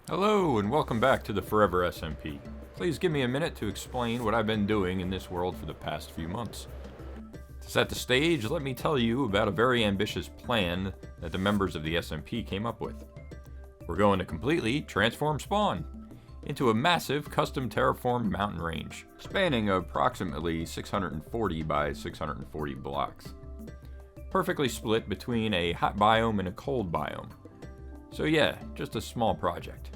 Hello and welcome back to the Forever SMP. Please give me a minute to explain what I've been doing in this world for the past few months. To set the stage, let me tell you about a very ambitious plan that the members of the SMP came up with. We're going to completely transform Spawn into a massive custom terraformed mountain range, spanning approximately 640 by 640 blocks. Perfectly split between a hot biome and a cold biome. So yeah, just a small project.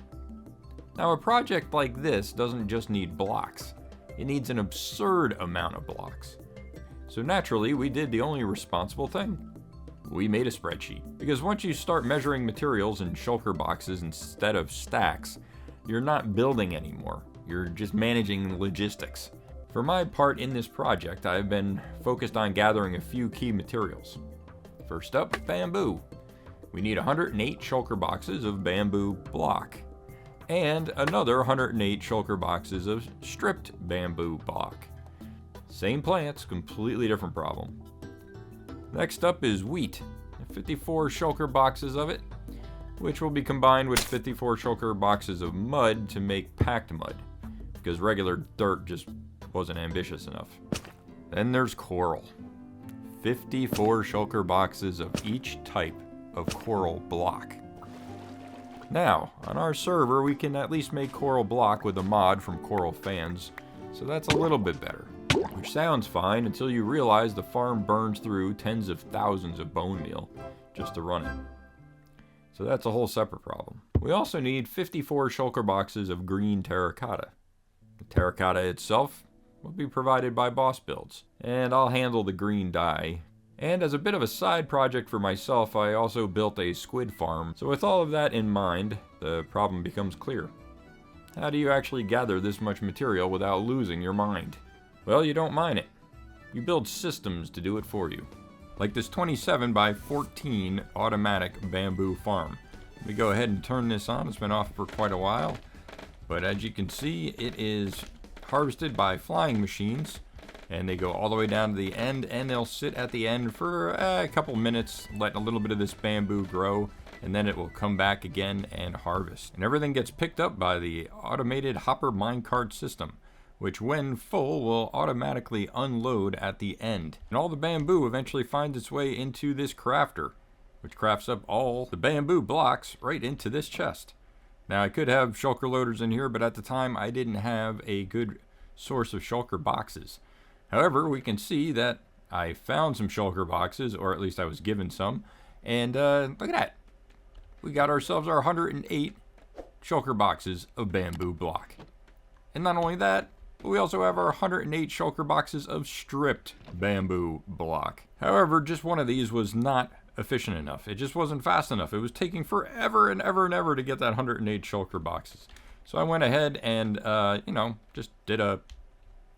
Now a project like this doesn't just need blocks, it needs an absurd amount of blocks. So naturally we did the only responsible thing. We made a spreadsheet. Because once you start measuring materials in shulker boxes instead of stacks, you're not building anymore, you're just managing logistics. For my part in this project, I've been focused on gathering a few key materials. First up, bamboo. We need 108 shulker boxes of bamboo block, and another 108 shulker boxes of stripped bamboo block. Same plants, completely different problem. Next up is wheat, 54 shulker boxes of it, which will be combined with 54 shulker boxes of mud to make packed mud, because regular dirt just wasn't ambitious enough. Then there's coral, 54 shulker boxes of each type of coral block. Now, on our server we can at least make coral block with a mod from Coral Fans, so that's a little bit better. Which sounds fine until you realize the farm burns through tens of thousands of bone meal just to run it. So that's a whole separate problem. We also need 54 shulker boxes of green terracotta. The terracotta itself will be provided by Boss Builds, and I'll handle the green dye. And as a bit of a side project for myself, I also built a squid farm. So with all of that in mind, the problem becomes clear. How do you actually gather this much material without losing your mind? Well, you don't mine it. You build systems to do it for you. Like this 27 by 14 automatic bamboo farm. Let me go ahead and turn this on. It's been off for quite a while. But as you can see, it is harvested by flying machines. And they go all the way down to the end, and they'll sit at the end for a couple minutes, letting a little bit of this bamboo grow, and then it will come back again and harvest. And everything gets picked up by the automated hopper minecart system, which when full will automatically unload at the end. And all the bamboo eventually finds its way into this crafter, which crafts up all the bamboo blocks right into this chest. Now I could have shulker loaders in here, but at the time I didn't have a good source of shulker boxes. However, we can see that I found some shulker boxes, or at least I was given some, and look at that. We got ourselves our 108 shulker boxes of bamboo block. And not only that, but we also have our 108 shulker boxes of stripped bamboo block. However, just one of these was not efficient enough. It just wasn't fast enough. It was taking forever and ever and ever to get that 108 shulker boxes. So I went ahead and, just did a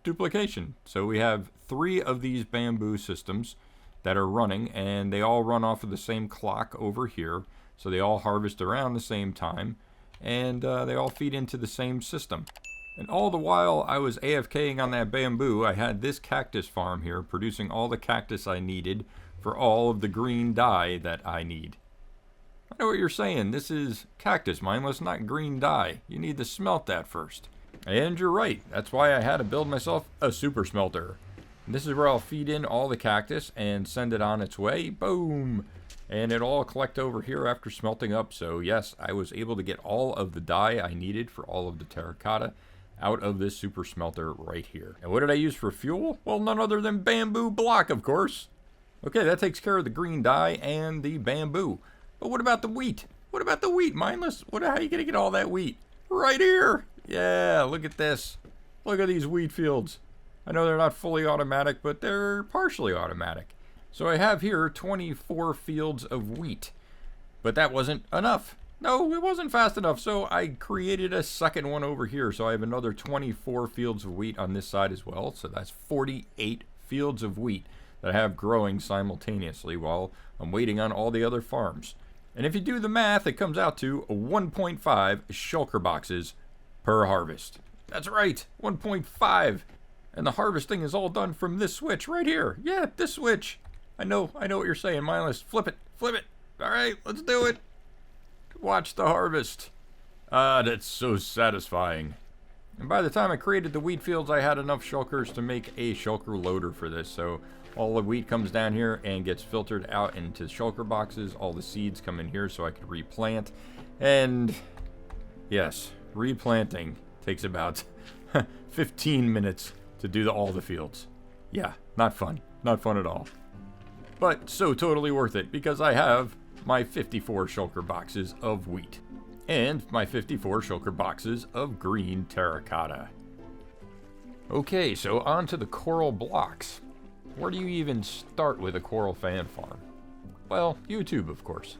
duplication. So we have 3 of these bamboo systems that are running, and they all run off of the same clock over here. So they all harvest around the same time, and they all feed into the same system. And all the while I was AFKing on that bamboo, I had this cactus farm here producing all the cactus I needed for all of the green dye that I need. I know what you're saying. This is cactus, mindless, not green dye. You need to smelt that first. And you're right, that's why I had to build myself a super smelter. And this is where I'll feed in all the cactus and send it on its way. Boom! And it'll all collect over here after smelting up. So yes, I was able to get all of the dye I needed for all of the terracotta out of this super smelter right here. And what did I use for fuel? Well, none other than bamboo block, of course. Okay, that takes care of the green dye and the bamboo. But what about the wheat? What about the wheat, mindless? How are you gonna get all that wheat? Right here! Yeah, look at this. Look at these wheat fields. I know they're not fully automatic, but they're partially automatic. So I have here 24 fields of wheat. But that wasn't enough. No, it wasn't fast enough, so I created a second one over here. So I have another 24 fields of wheat on this side as well. So that's 48 fields of wheat that I have growing simultaneously while I'm waiting on all the other farms. And if you do the math, it comes out to 1.5 shulker boxes per harvest. That's right, 1.5. And the harvesting is all done from this switch right here. Yeah, this switch. I know what you're saying, mindless. Flip it. All right, let's do it. Watch the harvest. Ah, that's so satisfying. And by the time I created the wheat fields, I had enough shulkers to make a shulker loader for this. So all the wheat comes down here and gets filtered out into shulker boxes. All the seeds come in here so I could replant. And yes, replanting takes about 15 minutes to do all the fields. Yeah, not fun. Not fun at all. But so totally worth it because I have my 54 shulker boxes of wheat. And my 54 shulker boxes of green terracotta. Okay, so on to the coral blocks. Where do you even start with a coral fan farm? Well, YouTube, of course.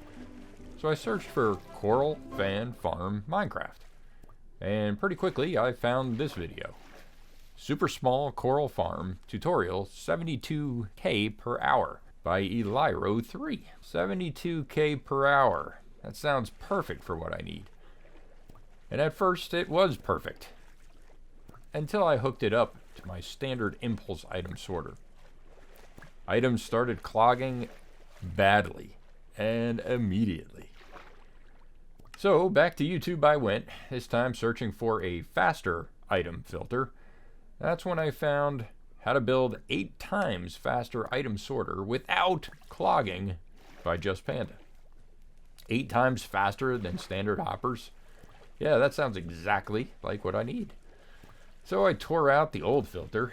So I searched for Coral Fan Farm Minecraft. And pretty quickly I found this video. Super Small Coral Farm Tutorial 72K per hour by Eliro3. 72K per hour. That sounds perfect for what I need. And at first it was perfect. Until I hooked it up to my standard impulse item sorter. Items started clogging badly and immediately. So back to YouTube I went, this time searching for a faster item filter. That's when I found how to build 8 times faster item sorter without clogging by Just Panda. 8 times faster than standard hoppers? Yeah, that sounds exactly like what I need. So I tore out the old filter,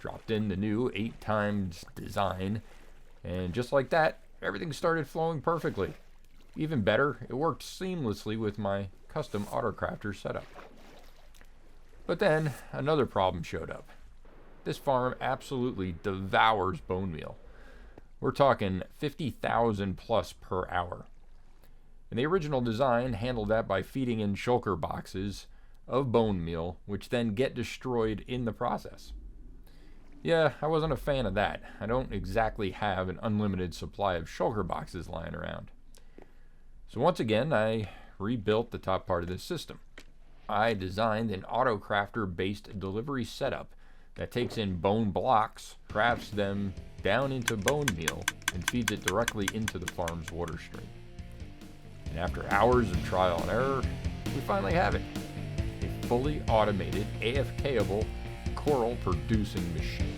dropped in the new 8 times design, and just like that, everything started flowing perfectly. Even better, it worked seamlessly with my custom autocrafter setup. But then, another problem showed up. This farm absolutely devours bone meal. We're talking 50,000 plus per hour. And the original design handled that by feeding in shulker boxes of bone meal, which then get destroyed in the process. Yeah, I wasn't a fan of that. I don't exactly have an unlimited supply of shulker boxes lying around. So once again, I rebuilt the top part of this system. I designed an autocrafter based delivery setup that takes in bone blocks, crafts them down into bone meal, and feeds it directly into the farm's water stream. And after hours of trial and error, we finally have it. A fully automated, AFK-able coral producing machine.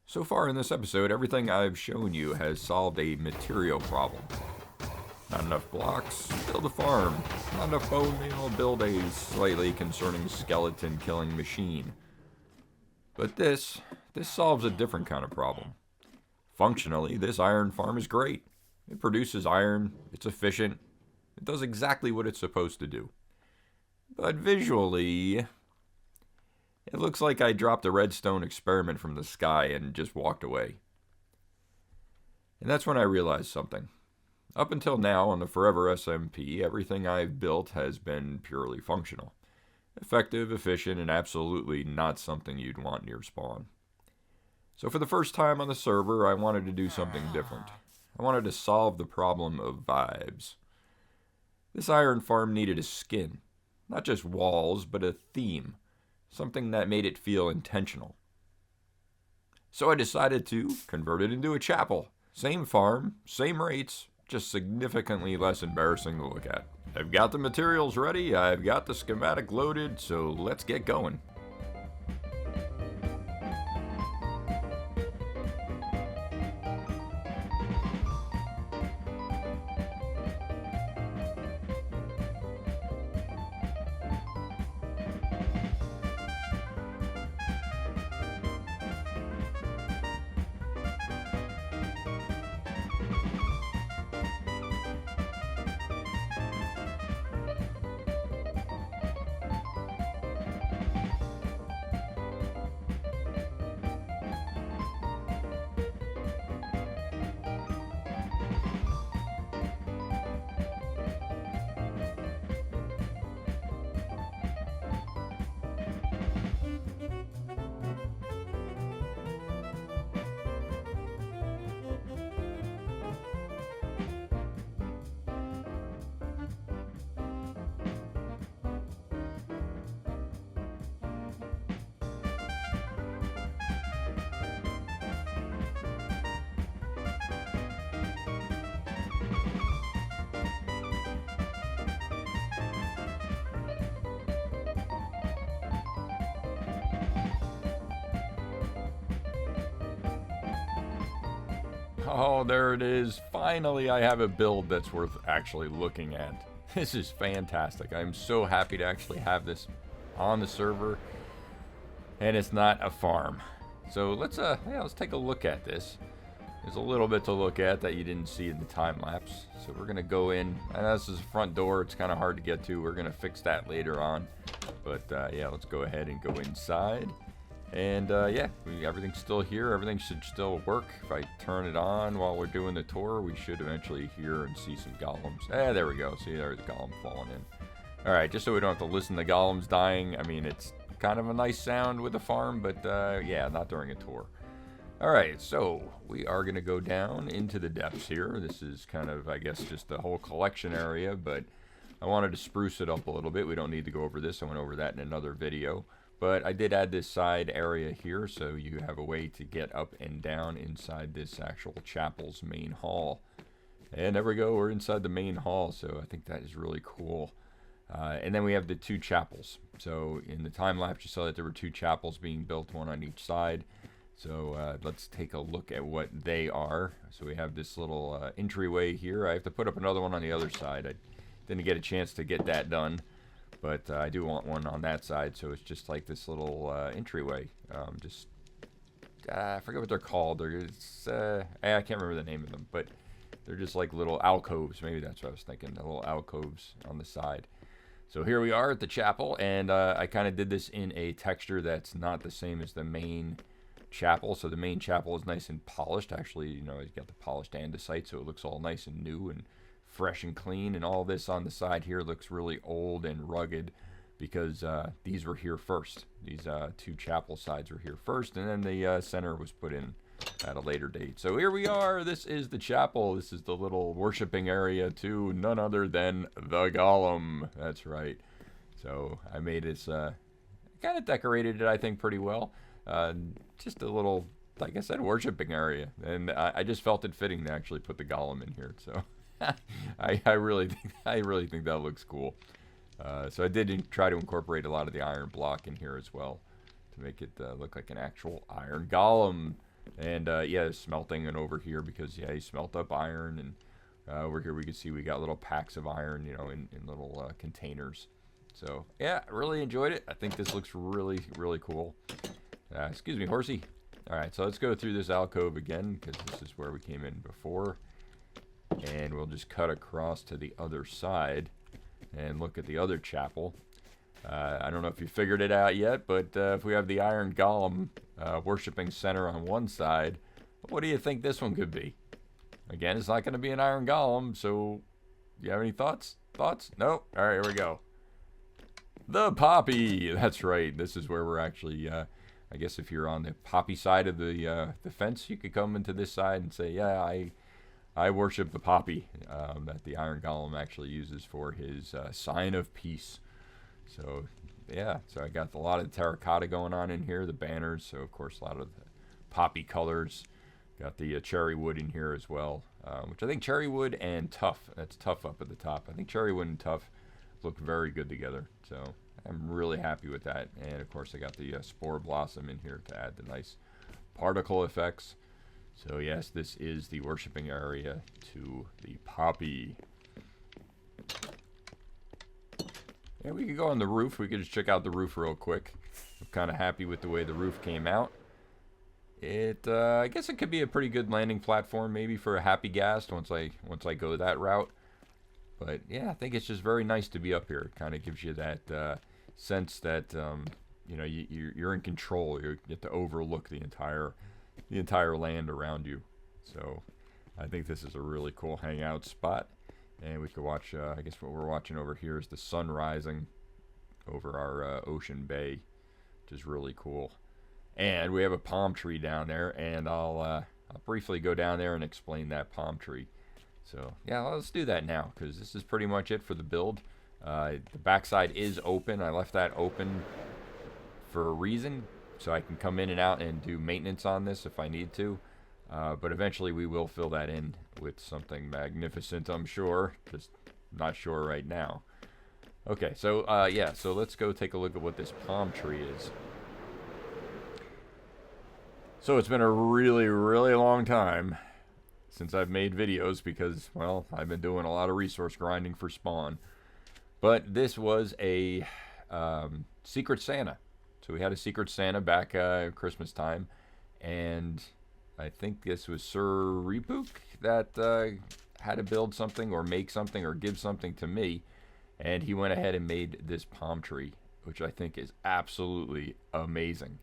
So far in this episode, everything I've shown you has solved a material problem. Not enough blocks, build a farm. Not enough bone meal, build a slightly concerning skeleton killing machine. But this solves a different kind of problem. Functionally, this iron farm is great. It produces iron, it's efficient, it does exactly what it's supposed to do. But visually, it looks like I dropped a redstone experiment from the sky and just walked away. And that's when I realized something. Up until now on the Forever SMP, everything I've built has been purely functional. Effective, efficient, and absolutely not something you'd want near spawn. So for the first time on the server, I wanted to do something different. I wanted to solve the problem of vibes. This iron farm needed a skin. Not just walls, but a theme. Something that made it feel intentional. So I decided to convert it into a chapel. Same farm, same rates, just significantly less embarrassing to look at. I've got the materials ready, I've got the schematic loaded, so let's get going. Oh, there it is. Finally, I have a build that's worth actually looking at. This is fantastic. I'm so happy to actually have this on the server, and it's not a farm. So let's take a look at this. There's a little bit to look at that you didn't see in the time lapse. So we're gonna go in, and this is the front door. It's kind of hard to get to. We're gonna fix that later on. But yeah, let's go ahead and go inside. And yeah, everything's still here. Everything should still work. If I turn it on while we're doing the tour, we should eventually hear and see some golems. There we go. See, there's a golem falling in. All right, just so we don't have to listen to golems dying. I mean, it's kind of a nice sound with a farm, but yeah, not during a tour. All right, so we are going to go down into the depths here. This is kind of, I guess, just the whole collection area, but I wanted to spruce it up a little bit. We don't need to go over this. I went over that in another video. But I did add this side area here, so you have a way to get up and down inside this actual chapel's main hall. And there we go, we're inside the main hall, so I think that is really cool. And then we have the two chapels. So in the time lapse, you saw that there were two chapels being built, one on each side. So let's take a look at what they are. So we have this little entryway here. I have to put up another one on the other side. I didn't get a chance to get that done. But I do want one on that side, so it's just like this little entryway. I forget what they're called. I can't remember the name of them, but they're just like little alcoves. Maybe that's what I was thinking, the little alcoves on the side. So here we are at the chapel, and I kind of did this in a texture that's not the same as the main chapel. So the main chapel is nice and polished. Actually, you know, it's got the polished andesite, so it looks all nice and new and fresh and clean, and all this on the side here looks really old and rugged because these were here first. These two chapel sides were here first, and then the center was put in at a later date. So here we are. This is the chapel. This is the little worshiping area to none other than the golem. That's right. So I made this, kind of decorated it, I think, pretty well. Just a little, like I said, worshiping area, and I just felt it fitting to actually put the golem in here. So. I really think that looks cool. So I did try to incorporate a lot of the iron block in here as well to make it look like an actual iron golem. And yeah, smelting it over here because yeah, he smelt up iron, and over here we can see we got little packs of iron, you know, in little containers. So yeah, I really enjoyed it. I think this looks really cool. Excuse me, horsey. All right, so let's go through this alcove again because this is where we came in before. And we'll just cut across to the other side and look at the other chapel. I don't know if you figured it out yet, but if we have the Iron Golem worshiping center on one side, what do you think this one could be? Again, it's not going to be an Iron Golem, so do you have any thoughts? Nope. All right, here we go. The Poppy. That's right. This is where we're actually, I guess if you're on the Poppy side of the fence, you could come into this side and say, yeah, I worship the Poppy that the Iron Golem actually uses for his sign of peace. So, yeah, so I got a lot of terracotta going on in here, the banners, so of course a lot of the poppy colors. Got the cherry wood in here as well, which I think cherry wood and tough, that's tough up at the top. I think cherry wood and tough look very good together, so I'm really happy with that. And of course I got the spore blossom in here to add the nice particle effects. So yes, this is the worshiping area to the Poppy. Yeah, we could go on the roof. We could just check out the roof real quick. I'm kind of happy with the way the roof came out. I guess it could be a pretty good landing platform, maybe for a happy ghast once I go that route. But yeah, I think it's just very nice to be up here. It kind of gives you that sense that you know you're in control. You get to overlook the entire land around you. So I think this is a really cool hangout spot, and we could watch I guess what we're watching over here is the sun rising over our ocean bay, which is really cool. And we have a palm tree down there, and I'll briefly go down there and explain that palm tree. So yeah, let's do that now because this is pretty much it for the build. The backside is open. I left that open for a reason, so I can come in and out and do maintenance on this if I need to. But eventually we will fill that in with something magnificent, I'm sure. Just not sure right now. Okay, so yeah, so let's go take a look at what this palm tree is. So it's been a really long time since I've made videos because, well, I've been doing a lot of resource grinding for spawn. But this was a Secret Santa. So we had a Secret Santa back Christmas time, and I think this was Sir Repook that had to build something or make something or give something to me, and he went ahead and made this palm tree, which I think is absolutely amazing.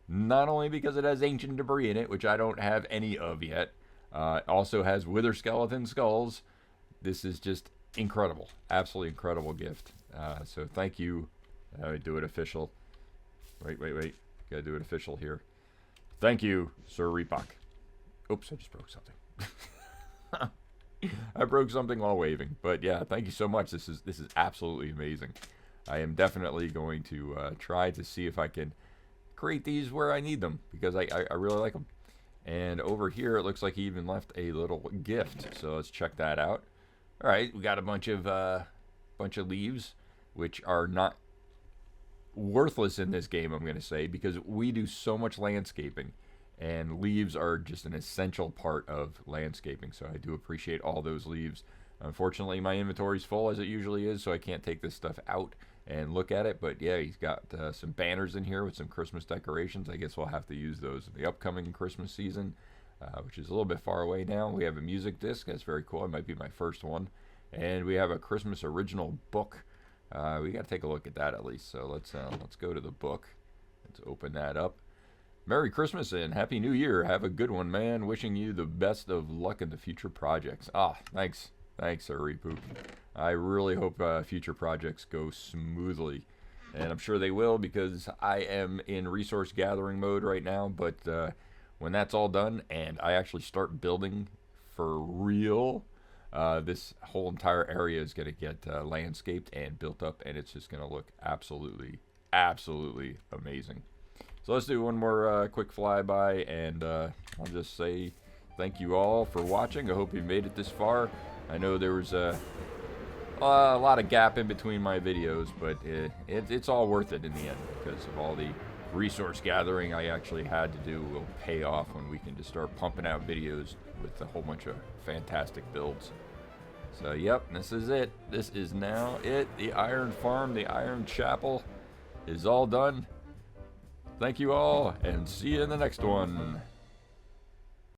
Not only because it has ancient debris in it, which I don't have any of yet, it also has wither skeleton skulls. This is just incredible, absolutely incredible gift. So thank you. Do it official. Wait. Gotta do it official here. Thank you, Sir Repook. Oops, I just broke something. I broke something while waving, but yeah, thank you so much. This is absolutely amazing. I am definitely going to try to see if I can create these where I need them, because I really like them. And over here, it looks like he even left a little gift. So let's check that out. All right, we got a bunch of leaves, which are not worthless in this game, I'm going to say, because we do so much landscaping, and leaves are just an essential part of landscaping. So I do appreciate all those leaves. Unfortunately, my inventory's full, as it usually is, so I can't take this stuff out and look at it. But yeah, he's got some banners in here with some Christmas decorations. I guess we'll have to use those in the upcoming Christmas season, which is a little bit far away now. We have a music disc. That's very cool. It might be my first one. And we have a Christmas original book. We got to take a look at that at least. So let's go to the book. Let's open that up. Merry Christmas and Happy New Year. Have a good one, man. Wishing you the best of luck in the future projects. Thanks. Thanks, Sir Repook. I really hope future projects go smoothly. And I'm sure they will, because I am in resource gathering mode right now. But when that's all done and I actually start building for real, this whole entire area is going to get landscaped and built up, and it's just going to look absolutely, absolutely amazing. So let's do one more quick flyby, and I'll just say thank you all for watching. I hope you made it this far. I know there was a lot of gap in between my videos, but it's all worth it in the end, because of all the resource gathering I actually had to do will pay off when we can just start pumping out videos with a whole bunch of fantastic builds. So yep, this is it. This is now it. The Iron Farm, the Iron Chapel is all done. Thank you all, and see you in the next one.